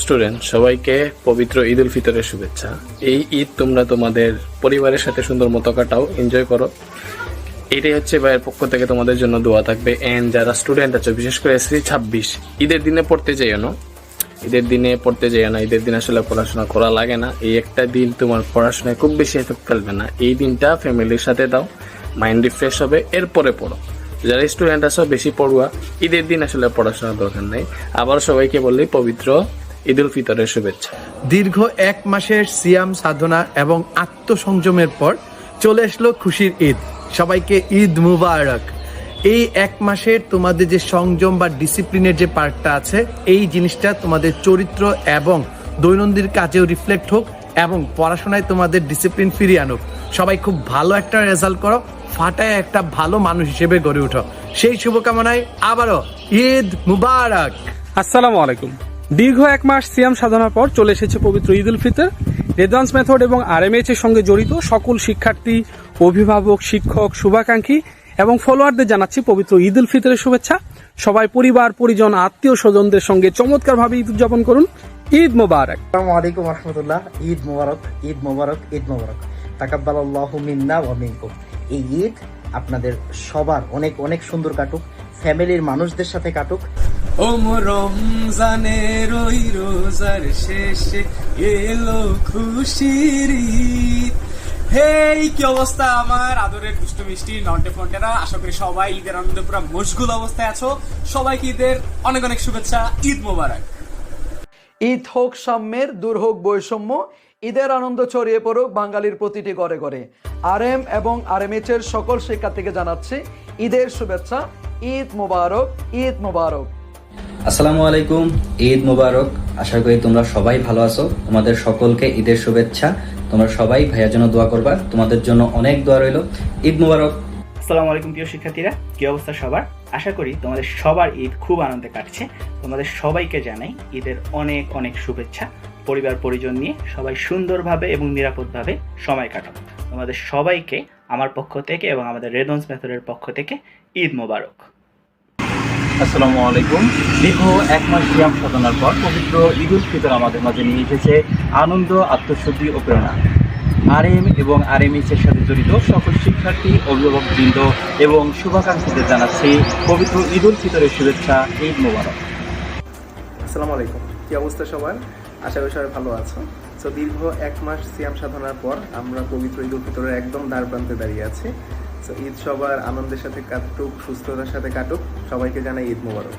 Student সবাইকে পবিত্র ঈদ উল ফিতরের শুভেচ্ছা। এই ঈদ তোমরা তোমাদের পরিবারের সাথে সুন্দর মতো কাটাও, এনজয় করো। এটাই হচ্ছে ভাইয়ের পক্ষ থেকে তোমাদের জন্য দোয়া থাকবে। এন্ড যারা স্টুডেন্ট আছে, বিশেষ করে শ্রী 26 ঈদের দিনে পড়তে যাইও না, ঈদের দিনে পড়তে যাইও না। ঈদের দিন আসলে পড়াশোনা করা লাগে না। এই একটা দিন তোমার পড়াশোনায় খুব বেশি এফেক্ট ফেলবে না। এই দিনটা ফ্যামিলির সাথে দাও, মাইন্ড রিফ্রেশ হবে, এরপরে পড়ো। যারা স্টুডেন্ট আছো বেশি পড়ুয়া, ঈদের দিন আসলে পড়াশোনার দরকার নেই। আবার সবাইকে বললি পবিত্র ঈদ উল ফিতরের শুভেচ্ছা। দীর্ঘ 1 মাসের সিয়াম সাধনা এবং আত্মসংযমের পর চলে আসলো খুশির ঈদ। সবাইকে ঈদ মুবারক। এই 1 মাসের তোমাদের যে সংযম বা ডিসিপ্লিনের যে পার্টটা আছে, এই জিনিসটা তোমাদের চরিত্র এবং দৈনন্দিন কাজেও রিফ্লেক্ট হোক এবং পড়াশোনায় তোমাদের ডিসিপ্লিন ফিরিয়ে আনুক। সবাই খুব ভালো একটা রেজাল্ট করো, ফাটায় একটা ভালো মানুষ হিসেবে গড়ে উঠো। সেই শুভকামনায় আবারও ঈদ মুবারক। আসসালামু আলাইকুম। দীর্ঘ 1 মাস সিয়াম সাধনার পর চলে এসেছে পবিত্র ঈদ উল ফিতর। রেদওয়ান্স মেথড এবং RMH এর সঙ্গে জড়িত সকল শিক্ষার্থী, অভিভাবক, শিক্ষক, শুভাকাঙ্ক্ষী এবং ফলোয়ারদের জানাচ্ছি পবিত্র ঈদ উল ফিতরের শুভেচ্ছা। সবাই পরিবার, পরিজন, আত্মীয় স্বজনদের সঙ্গে চমৎকারভাবে ঈদ উদযাপন করুন। ঈদ মোবারক। আসসালামু আলাইকুম রাহমাতুল্লাহ। ঈদ মোবারক, ঈদ মোবারক, ঈদ মোবারক। তাকাব্বালাল্লাহু মিন্না ওয়া মিনকুম। এই ঈদ আপনাদের সবার অনেক অনেক সুন্দর কাটুক, ফ্যামিলির মানুষদের সাথে কাটুক। রমজানের ওই রোজার শেষে এলো খুশির ঈদ। হেই, কি অবস্থা আমার আদরের দুষ্টু মিষ্টি নন্টে ফন্টেরা? আশা করি সবাই ঈদের আনন্দে পুরো মশগুল অবস্থায় আছো। সবাইকে ঈদের অনেক অনেক শুভেচ্ছা। ঈদ মোবারক। ঈদ হোক সাম্যের, দূর হোক বৈষম্য, ঈদের আনন্দ ছড়িয়ে পড়ুক বাঙালির প্রতিটি ঘরে ঘরে। RM এবং RMH এর সকল শিক্ষার্থীকে জানাচ্ছি ঈদের শুভেচ্ছা। ঈদ মোবারক, ঈদ মোবারক। আসসালামু আলাইকুম, ঈদ মোবারক। আশা করি তোমরা সবাই ভালো আছো। তোমাদের সকলকে ঈদের শুভেচ্ছা। তোমরা সবাই ভাইয়ার জন্য দোয়া করবা, তোমাদের জন্য অনেক দোয়া রইল। ঈদ মোবারক। আসসালামু আলাইকুম প্রিয় শিক্ষার্থীরা, কি অবস্থা সবার? আশা করি তোমাদের সবার ঈদ খুব আনন্দে কাটছে। তোমাদের সবাইকে জানাই ঈদের অনেক অনেক শুভেচ্ছা। পরিবার পরিজন নিয়ে সবাই সুন্দরভাবে এবং নিরাপদভাবে সময় কাটাও। তোমাদের সবাইকে আমার পক্ষ থেকে এবং আমাদের রেদওয়ান্স মেথডের পক্ষ থেকে ঈদ মোবারক। আসসালামু আলাইকুম। দীর্ঘ 1 মাস সিয়াম সাধনার পর পবিত্র ঈদ উল ফিতর আমাদের মাঝে নিয়ে এসেছে আনন্দ, আত্মশুদ্ধি ও প্রেরণা। RM এবং RMH এর সাথে জড়িত সকল শিক্ষার্থী, অভিভাবকবৃন্দ এবং শুভাকাঙ্ক্ষীদের জানাচ্ছি পবিত্র ঈদ উল ফিতরের শুভেচ্ছা। ঈদ মোবারক। আসসালামু আলাইকুম। কি অবস্থা সবার? আশা করি সবাই ভালো আছো। তো দীর্ঘ 1 মাস সিয়াম সাধনার পর আমরা পবিত্র ঈদ উল ফিতরের একদম দ্বার প্রান্তে দাঁড়িয়ে আছি। তো ঈদ সবার আনন্দের সাথে কাটুক, সুস্থতার সাথে কাটুক। সবাইকে জানাই ঈদ মোবারক।